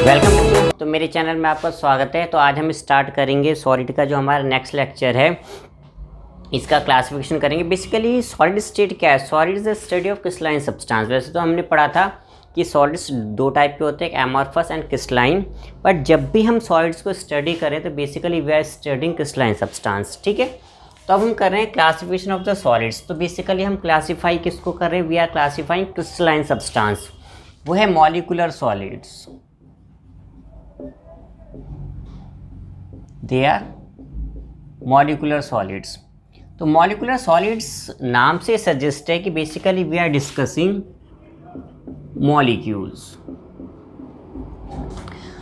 Welcome तो मेरे channel में आपका स्वागत है। तो आज हम स्टार्ट करेंगे सॉलिड का जो हमारा नेक्स्ट लेक्चर है, इसका क्लासिफिकेशन करेंगे। बेसिकली सॉलिड स्टेट क्या है? Solid is the study of crystalline substance. वैसे तो हमने पढ़ा था कि सॉलिड्स दो टाइप के होते हैं, एमॉर्फस एंड क्रिस्टलाइन, बट जब भी हम सॉलिड्स को स्टडी करें तो basically we are studying crystalline substance. ठीक है, तो अब हम कर रहे हैं क्लासिफिकेशन ऑफ द सॉलिड्स। तो बेसिकली हम क्लासीफाई किसको कर रहे हैं? We are classifying crystalline substance, वो है molecular solids. They are molecular solids. तो मॉलिक्यूलर सॉलिड्स नाम से सजेस्ट है कि basically we are discussing molecules.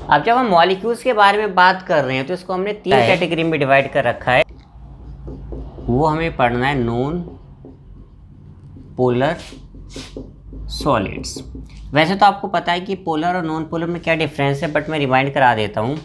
अब जब हम मॉलिक्यूल्स के बारे में बात कर रहे हैं तो इसको हमने तीन कैटेगरी में डिवाइड कर रखा है। वो हमें पढ़ना है नॉन पोलर सॉलिड्स। वैसे तो आपको पता है कि पोलर और नॉन पोलर में क्या डिफरेंस है, बट मैं रिमाइंड करा देता हूँ।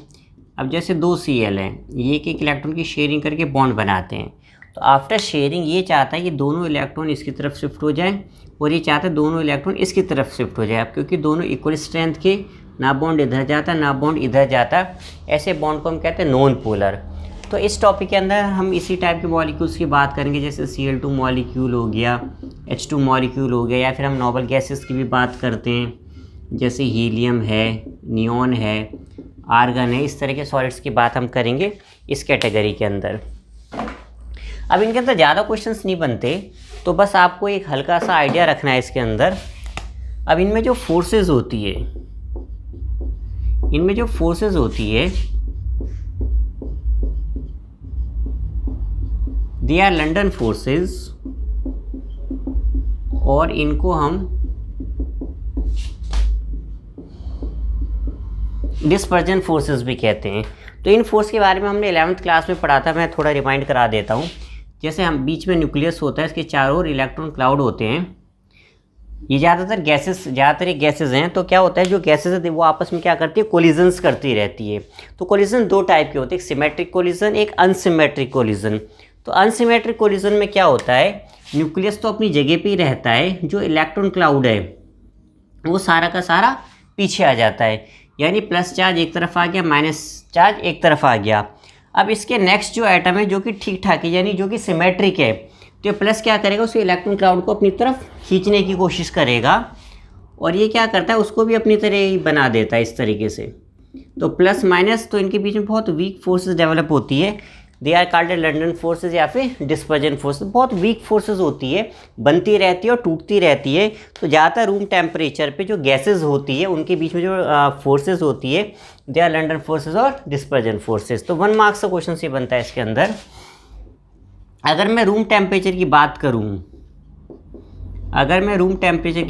अब जैसे दो Cl हैं, ये एक इलेक्ट्रॉन की शेयरिंग करके बॉन्ड बनाते हैं। तो आफ्टर शेयरिंग ये चाहता है कि दोनों इलेक्ट्रॉन इसकी तरफ शिफ्ट हो जाए और ये चाहता है दोनों इलेक्ट्रॉन इसकी तरफ शिफ्ट हो जाए। अब क्योंकि दोनों इक्वल स्ट्रेंथ के, ना बॉन्ड इधर जाता ना बॉन्ड इधर जाता, ऐसे बॉन्ड को हम कहते हैं नॉन पोलर। तो इस टॉपिक के अंदर हम इसी टाइप के मॉलिक्यूल्स की बात करेंगे, जैसे Cl2 मॉलिक्यूल हो गया, H2 मॉलिक्यूल हो गया, या फिर हम नोबल गैसेस की भी बात करते हैं, जैसे हीलियम है, नियॉन है, आर्गन है। इस तरह के सॉलिड्स की बात हम करेंगे इस कैटेगरी के अंदर। अब इनके अंदर ज़्यादा क्वेश्चंस नहीं बनते, तो बस आपको एक हल्का सा आइडिया रखना है इसके अंदर। अब इनमें जो फोर्सेस होती है, दे आर लंडन फोर्सेस, और इनको हम डिस्पर्जन फोर्सेस भी कहते हैं। तो इन फोर्स के बारे में हमने 11th क्लास में पढ़ा था, मैं थोड़ा रिमाइंड करा देता हूँ। जैसे हम बीच में न्यूक्लियस होता है, इसके चारों ओर इलेक्ट्रॉन क्लाउड होते हैं। ये ज़्यादातर गैसेस हैं। तो क्या होता है, जो गैसेस है वो आपस में क्या करती है? कोलिजन्स करती रहती है। तो कोलिजन दो टाइप के होते हैं, एक सिमेट्रिक कोलिजन, एक अनसिमेट्रिक कोलिजन। तो अनसिमेट्रिक कोलिजन में क्या होता है, न्यूक्लियस तो अपनी जगह पे ही रहता है, जो इलेक्ट्रॉन क्लाउड है वो सारा का सारा पीछे आ जाता है, यानी प्लस चार्ज एक तरफ आ गया, माइनस चार्ज एक तरफ आ गया। अब इसके नेक्स्ट जो एटम है जो कि ठीक ठाक है, यानी जो कि सिमेट्रिक है, तो ये प्लस क्या करेगा, उसके इलेक्ट्रॉन क्लाउड को अपनी तरफ खींचने की कोशिश करेगा, और ये क्या करता है, उसको भी अपनी तरह ही बना देता है इस तरीके से। तो प्लस माइनस, तो इनके बीच में बहुत वीक फोर्सेस डेवलप होती है। They are called London forces या फिर डिस्पर्जन फोर्सेस। बहुत वीक फोर्सेस होती है, बनती रहती है और टूटती रहती है। तो ज़्यादातर रूम टेम्परेचर पे जो गैसेस होती है उनके बीच में जो फोर्सेस होती है, दे आर लंडन फोर्सेस और डिस्पर्जन फोर्सेस। तो 1 मार्क्स का क्वेश्चन से बनता है इसके अंदर। अगर मैं रूम टेम्परेचर की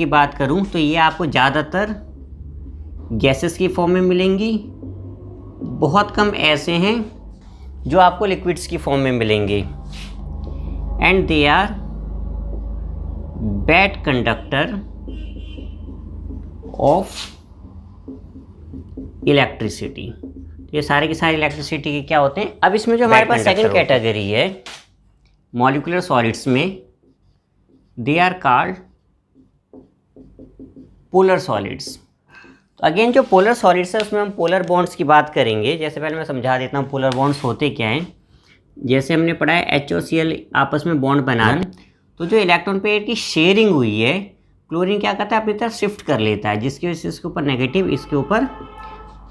बात करूँ तो ये आपको ज़्यादातर गैसेस की फॉर्म में मिलेंगी। बहुत कम ऐसे हैं जो आपको लिक्विड्स की फॉर्म में मिलेंगे। And they are bad conductor of electricity. ये सारे के सारे इलेक्ट्रिसिटी के क्या होते हैं? अब इसमें जो हमारे पास सेकंड कैटेगरी है मॉलिक्यूलर सॉलिड्स में, they are called polar solids. तो अगेन जो पोलर सॉलिड्स है उसमें हम पोलर बॉन्ड्स की बात करेंगे। जैसे पहले मैं समझा देता हूँ पोलर बॉन्ड्स होते क्या हैं। जैसे हमने पढ़ा है H और Cl आपस में बॉन्ड बनाना, तो जो इलेक्ट्रॉन पेयर की शेयरिंग हुई है, क्लोरीन क्या करता है, अपनी तरफ शिफ्ट कर लेता है, जिसकी वजह से इसके ऊपर नेगेटिव, इसके ऊपर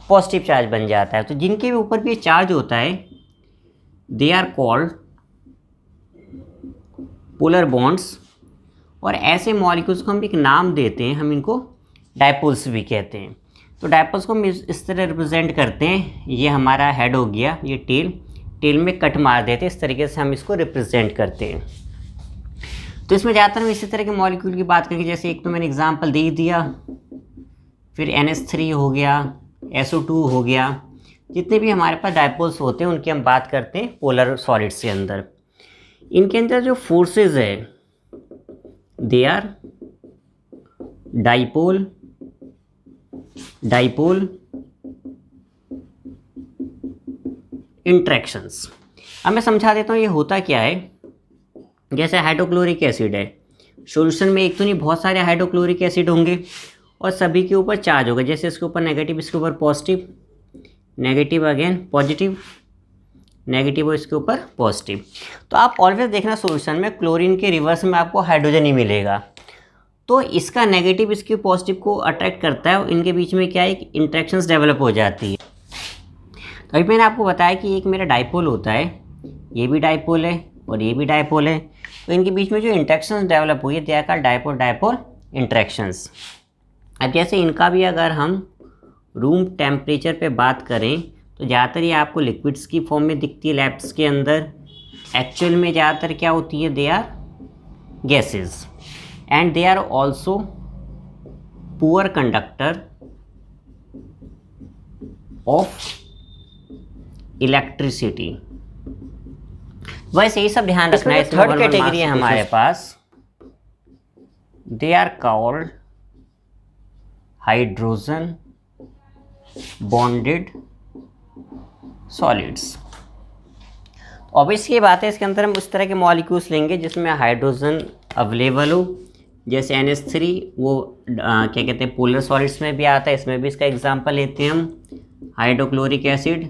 पॉजिटिव चार्ज बन जाता है। तो जिनके भी ऊपर भी चार्ज होता है, they are called polar bonds. और ऐसे मॉलिक्यूल्स को हम एक नाम देते हैं, हम इनको डायपोल्स भी कहते हैं। तो डायपोल्स को हम इस तरह रिप्रेजेंट करते हैं। ये हमारा हेड हो गया, ये टेल में कट मार देते हैं, इस तरीके से हम इसको रिप्रेजेंट करते हैं। तो इसमें ज़्यादातर हम इसी तरह के मॉलिक्यूल की बात करेंगे। जैसे एक तो मैंने एग्जांपल दे दिया, फिर NH3 हो गया, SO2 हो गया। जितने भी हमारे पास डायपोल्स होते हैं उनकी हम बात करते हैं पोलर सॉलिड्स के अंदर। इनके अंदर जो फोर्सेज है, दे आर डाइपोल इंट्रैक्शंस। अब मैं समझा देता हूँ ये होता क्या है। जैसे हाइड्रोक्लोरिक एसिड है, सॉल्यूशन में एक तो नहीं बहुत सारे हाइड्रोक्लोरिक एसिड होंगे, और सभी के ऊपर चार्ज होगा। जैसे इसके ऊपर नेगेटिव, इसके ऊपर positive, negative again positive, negative और इसके ऊपर पॉजिटिव। तो आप ऑलवेज देखना सोल्यूशन में क्लोरीन के रिवर्स में आपको हाइड्रोजन ही मिलेगा। तो इसका नेगेटिव इसके पॉजिटिव को अट्रैक्ट करता है और इनके बीच में क्या एक इंट्रैक्शंस डेवलप हो जाती है। तो अभी मैंने आपको बताया कि एक मेरा डाइपोल होता है, ये भी डाइपोल है और ये भी डाइपोल है। तो इनके बीच में जो इंट्रैक्शंस डेवलप हुई है they are called dipole dipole interactions. अब जैसे इनका भी अगर हम रूम टेम्परेचर पे बात करें तो ज़्यादातर ये आपको लिक्विड्स की फॉर्म में दिखती है लैब्स के अंदर। एक्चुअल में ज़्यादातर क्या होती है, they are gases and they are also poor conductor of electricity. वैसे ये सब ध्यान रखना है। थर्ड कैटेगरी है हमारे पास, they are called hydrogen bonded solids. Obvious ये बात है, इसके अंदर हम उस तरह के मॉलिक्यूल्स लेंगे जिसमें हाइड्रोजन अवेलेबल हो। जैसे NH3 वो क्या कहते हैं पोलर सॉलिड्स में भी आता है, इसमें भी इसका एग्जांपल लेते हैं हम। हाइड्रोक्लोरिक एसिड,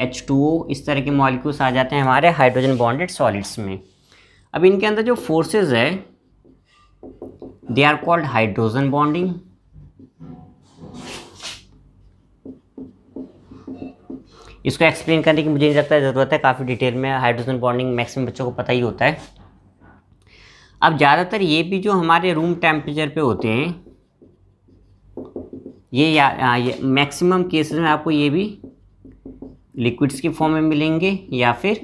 H2O, इस तरह के मॉलिक्यूल्स आ जाते हैं हमारे हाइड्रोजन बॉन्डेड सॉलिड्स में। अब इनके अंदर जो फोर्सेस है they are called hydrogen bonding, इसको एक्सप्लेन करने की मुझे नहीं लगता ज़रूरत है काफ़ी डिटेल में। हाइड्रोजन बॉन्डिंग मैक्सिमम बच्चों को पता ही होता है। अब ज़्यादातर ये भी जो हमारे रूम टेम्परेचर पे होते हैं ये मैक्सिमम केसेस में आपको ये भी लिक्विड्स की फॉर्म में मिलेंगे या फिर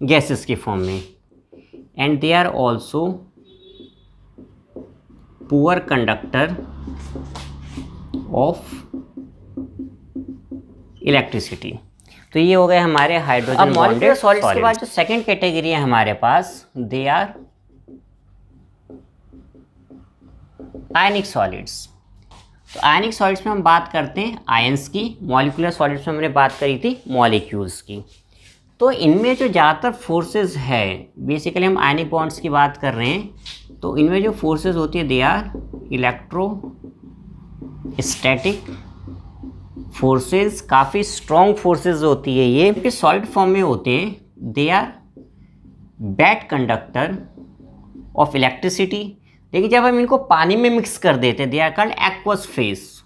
गैसेस की फॉर्म में। And they are also poor conductor of electricity. तो ये हो गए हमारे हाइड्रोजन बॉन्डेड सॉलिड्स के बाद जो सेकंड कैटेगरी है हमारे पास दे आर आयनिक सॉलिड्स। तो आयनिक सॉलिड्स में हम बात करते हैं आयंस की, मॉलिक्यूलर सॉलिड्स में हमने बात करी थी मॉलिक्यूल्स की। तो इनमें जो ज़्यादातर फोर्सेस है, बेसिकली हम आयनिक बॉन्ड्स की बात कर रहे हैं, तो इनमें जो फोर्सेस होती है दे आर इलेक्ट्रोस्टैटिक फोर्सेस। काफ़ी स्ट्रॉन्ग फोर्सेस होती है ये सॉलिड फॉर्म में होते हैं। They are bad conductor of electricity. लेकिन जब हम इनको पानी में मिक्स कर देते हैं they are called aqueous phase.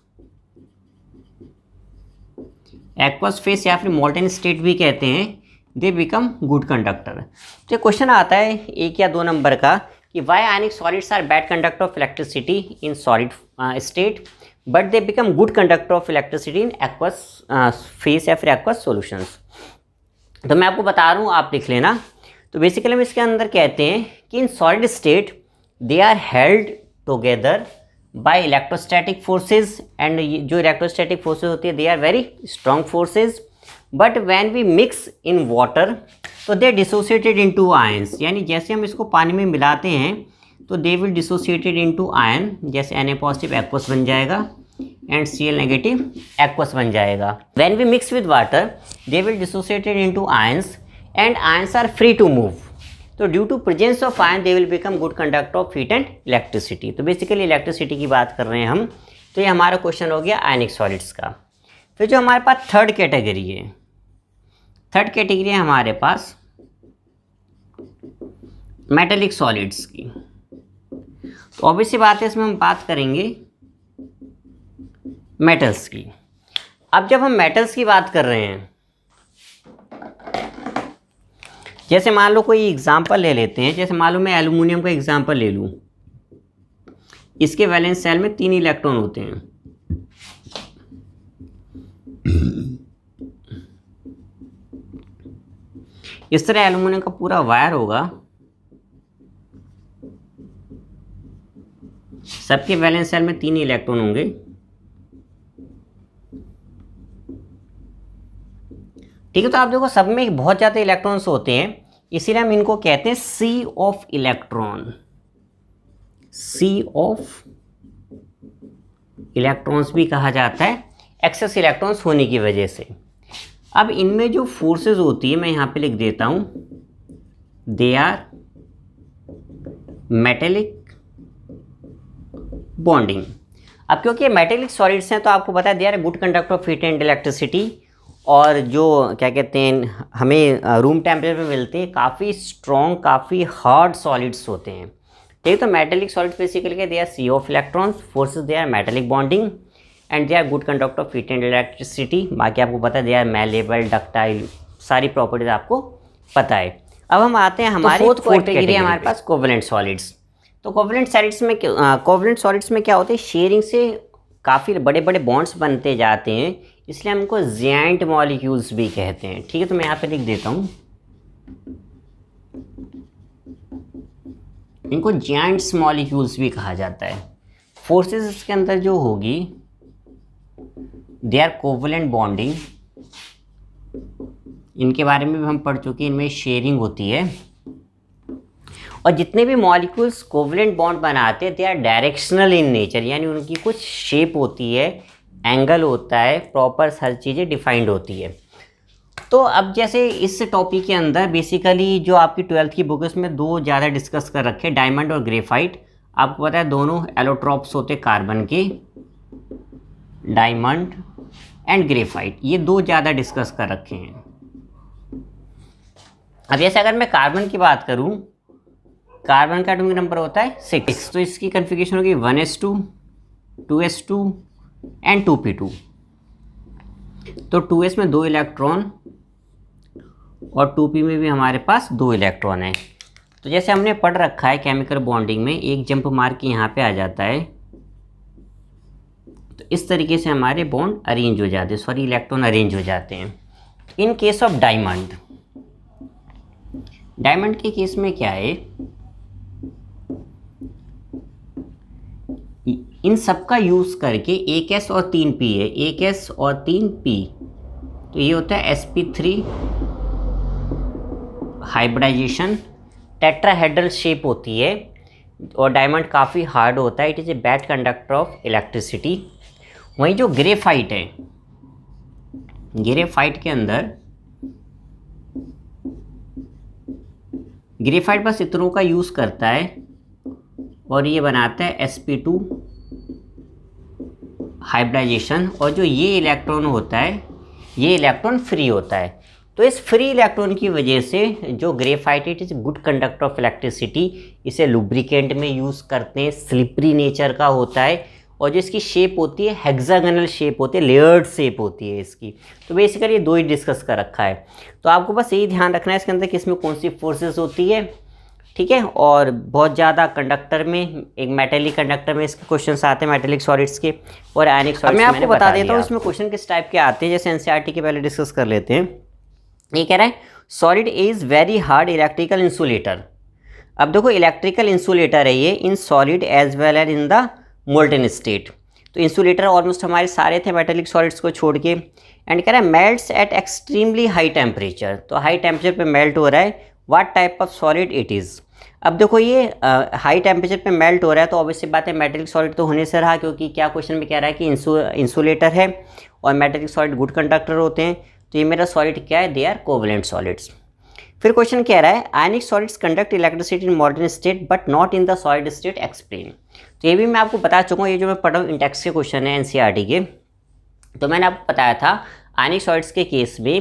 Aqueous phase या फिर मोल्टेन स्टेट भी कहते हैं, दे बिकम गुड कंडक्टर। तो क्वेश्चन आता है 1 या 2 नंबर का कि why ionic solids are bad conductor of electricity in solid state but they become good conductor of electricity in aqueous phase या फिर एक्वस सॉल्यूशंस। तो मैं आपको बता रहा हूँ, आप लिख लेना। तो बेसिकली हम इसके अंदर कहते हैं कि in solid state they are held together by electrostatic forces and जो इलेक्ट्रोस्टैटिक फोर्सेज होती है they are very strong forces. But when we mix in water तो दे डिसोसिएटेड इनटू आयंस। यानी जैसे हम इसको पानी में मिलाते हैं तो they will dissociated into ion. जैसे Na पॉजिटिव एक्वस बन जाएगा एंड Cl नेगेटिव एक्वस बन जाएगा। When we mix with water they will dissociated into ions and ions are free to move. तो due to presence of ion they will become good conductor of heat and electricity. तो basically electricity की बात कर रहे हैं हम। तो ये हमारा क्वेश्चन हो गया आयनिक सॉलिड्स का। फिर जो हमारे पास थर्ड कैटेगरी है, थर्ड कैटेगरी है हमारे पास मेटेलिक सॉलिड्स की। तो ऑब्वियसली बात है इसमें हम बात करेंगे मेटल्स की। अब जब हम मेटल्स की बात कर रहे हैं, जैसे मान लो कोई एग्जांपल ले लेते हैं, जैसे मान लो मैं एल्युमिनियम का एग्जांपल ले लूँ। इसके वैलेंस शेल में 3 इलेक्ट्रॉन होते हैं। इस तरह एल्युमिनियम का पूरा वायर होगा, सबके वैलेंस शेल में 3 इलेक्ट्रॉन होंगे। ठीक है, तो आप देखो सब में बहुत ज़्यादा इलेक्ट्रॉन्स होते हैं, इसीलिए हम इनको कहते हैं sea of electron. Sea of electrons भी कहा जाता है एक्सेस इलेक्ट्रॉन्स होने की वजह से। अब इनमें जो फोर्सेस होती है मैं यहाँ पे लिख देता हूँ, दे आर मेटेलिक बॉन्डिंग। अब क्योंकि मेटेलिक सॉलिड्स हैं तो आपको पता है they are good conductor of heat and electricity, और जो क्या कहते हैं हमें रूम टेम्परेचर पे मिलते हैं काफ़ी स्ट्रॉन्ग, काफ़ी हार्ड सॉलिड्स होते हैं। ठीक, तो metallic solids basically they are sea of electrons, forces they are metallic bonding and they are good conductor of heat and electricity. बाकी आपको पता है दे आर मैलेबल, डक्टाइल, सारी प्रॉपर्टीज आपको पता है। अब हम आते हैं हमारे फोर्थ कैटेगरी हमारे पास कोवलेंट सॉलिड्स। तो कोवलेंट सॉलिड्स में क्या होते हैं, शेयरिंग से काफ़ी बड़े बड़े बॉन्ड्स बनते जाते हैं, इसलिए हम इनको जायंट मॉलिक्यूल्स भी कहते हैं। ठीक है, तो मैं यहाँ पे लिख देता हूँ, इनको जायंट्स मॉलिक्यूल्स भी कहा जाता है। फोर्सेस इसके अंदर जो होगी दे आर कोवलेंट बॉन्डिंग, इनके बारे में भी हम पढ़ चुके हैं, इनमें शेयरिंग होती है। और जितने भी मॉलिक्यूल्स कोवलेंट बॉन्ड बनाते हैं they are directional in nature, यानी उनकी कुछ शेप होती है, एंगल होता है, प्रॉपर हर चीज़ें डिफाइंड होती है। तो अब जैसे इस टॉपिक के अंदर बेसिकली जो आपकी 12th की बुक है उसमें दो ज़्यादा डिस्कस कर रखे हैं, डायमंड और ग्रेफाइट। आपको पता है दोनों एलोट्रॉप्स होते कार्बन के, डायमंड एंड ग्रेफाइट, ये दो ज़्यादा डिस्कस कर रखे हैं। अब जैसे अगर मैं कार्बन की बात करूं, कार्बन का एटॉमिक नंबर होता है 6, तो इसकी कन्फिगरेशन होगी 1s2, 2s2 एंड 2p2। तो 2s में 2 इलेक्ट्रॉन और 2p में भी हमारे पास 2 इलेक्ट्रॉन है। तो जैसे हमने पढ़ रखा है केमिकल बॉन्डिंग में, एक जंप मार के यहाँ पे आ जाता है, तो इस तरीके से हमारे बॉन्ड अरेंज हो जाते हैं, सॉरी इलेक्ट्रॉन अरेंज हो जाते हैं। इन केस ऑफ डायमंड के केस में क्या है, इन सब का यूज़ करके 1s और 3p है, 1s और 3p, तो ये होता है sp3 हाइब्रिडाइजेशन, टेट्राहेड्रल शेप होती है और डायमंड काफ़ी हार्ड होता है, it is a bad conductor of electricity. वहीं जो ग्रेफाइट है, ग्रेफाइट के अंदर ग्रेफाइट बस इतनों का यूज़ करता है और ये बनाता है sp2 हाइब्रिडाइजेशन, और जो ये इलेक्ट्रॉन होता है ये इलेक्ट्रॉन फ्री होता है। तो इस फ्री इलेक्ट्रॉन की वजह से जो graphite it is good conductor of electricity, इसे लुब्रिकेंट में यूज़ करते हैं, स्लिपरी नेचर का होता है, और जो इसकी शेप होती है हेक्सागोनल शेप होती है, लेयर्ड शेप होती है इसकी। तो बेसिकली ये दो ही डिस्कस कर रखा है। तो आपको बस यही ध्यान रखना है इसके अंदर कि इसमें कौन सी फोर्सेस होती है, ठीक है। और बहुत ज़्यादा कंडक्टर में, एक मेटेलिक कंडक्टर में इसके क्वेश्चंस आते हैं मेटेलिक सॉलिड्स के, और आयनिक सॉलिड्स। मैं आपको बता देता हूँ इसमें क्वेश्चन किस टाइप के आते हैं, जैसे एनसीईआरटी के पहले डिस्कस कर लेते हैं। ये कह रहा है solid is very hard electrical insulator. अब देखो इलेक्ट्रिकल इंसुलेटर है ये in solid as well as in the molten state. तो इंसुलेटर ऑलमोस्ट हमारे सारे थे मेटेलिक सॉलिड्स को छोड़ के। एंड कह रहा है melts at extremely high temperature, तो हाई टेम्परेचर पे मेल्ट हो रहा है। What type of solid it is. अब देखो ये हाई टेम्परेचर पे मेल्ट हो रहा है, तो ऑब्वियसली बात है मेटेलिक सॉलिड तो होने से रहा, क्योंकि क्या क्वेश्चन में कह रहा है कि इंसुलेटर है और मेटेलिक सॉलिड गुड कंडक्टर होते हैं। तो ये मेरा सॉलिड क्या है, दे आर कोवलेंट सॉलिड्स। फिर क्वेश्चन कह रहा है आयनिक solids conduct electricity in modern state but not in the solid state, explain. तो ये भी मैं आपको बता चुका हूँ, ये जो मैं पढ़ रहा हूँ इंटेक्स के क्वेश्चन है एनसीईआरटी के। तो मैंने आपको बताया था आयनिक सॉलिड्स के केस में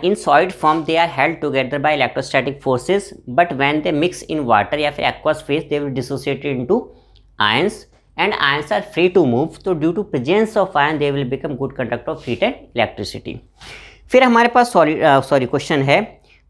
in solid form they are held together by electrostatic forces, but when they mix in water या फिर aqueous phase they will dissociated into ions and ions are free to move. तो due to presence of ion they will become good conductor of heat and electricity. फिर हमारे पास question है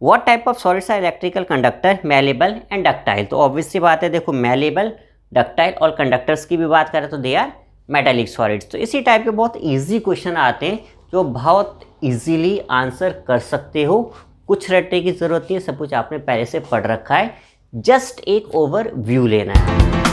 what type of solids are electrical conductor, malleable and ductile. तो obviously बात है, देखो malleable, ductile और कंडक्टर्स की भी बात करें तो दे आर मेटेलिक सॉलिड्स। तो इसी टाइप के बहुत इजी क्वेश्चन आते हैं जो बहुत इजीली आंसर कर सकते हो, कुछ रटने की ज़रूरत नहीं है, सब कुछ आपने पहले से पढ़ रखा है, जस्ट एक ओवरव्यू लेना है।